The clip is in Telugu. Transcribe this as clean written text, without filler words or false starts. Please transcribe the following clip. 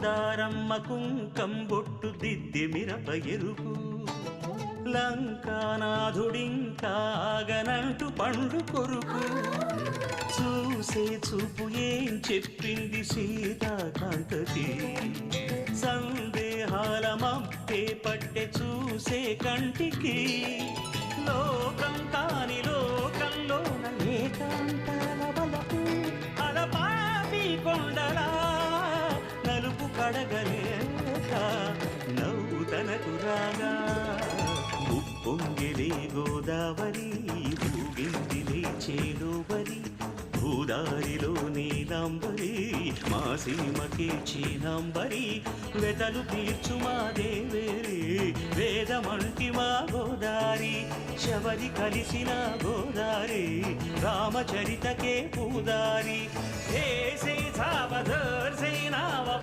గోదారమ్మ కుంకం బొట్టు దిద్ది మిరప ఎరుపు లంకానాథుడింకాగనంటూ పండు కొరుకు చూసే చూపు ఏం చెప్పింది సీతాకాంతకి సందేహాల మప్పే పట్టె చూసే కంటికి లోకం కాని లోకంలోన ఏకాంతాల బలపు అలపాపి కొండలా నలుపు కడగలేక నవ్వు తనకు రాగా ఉప్పొంగిలే గోదావరి ఊగిందిలే చేలోబరి భూదారిలో నీలాంబరి మా సీమకే చీనాంబరి వెతలు తీర్చు మా దేవేరి వేదమంటి మా గోదారి శబరి కలిసిన గోదారి రామచరితకే పూదారి ఏ సే సావధర్ సేనావ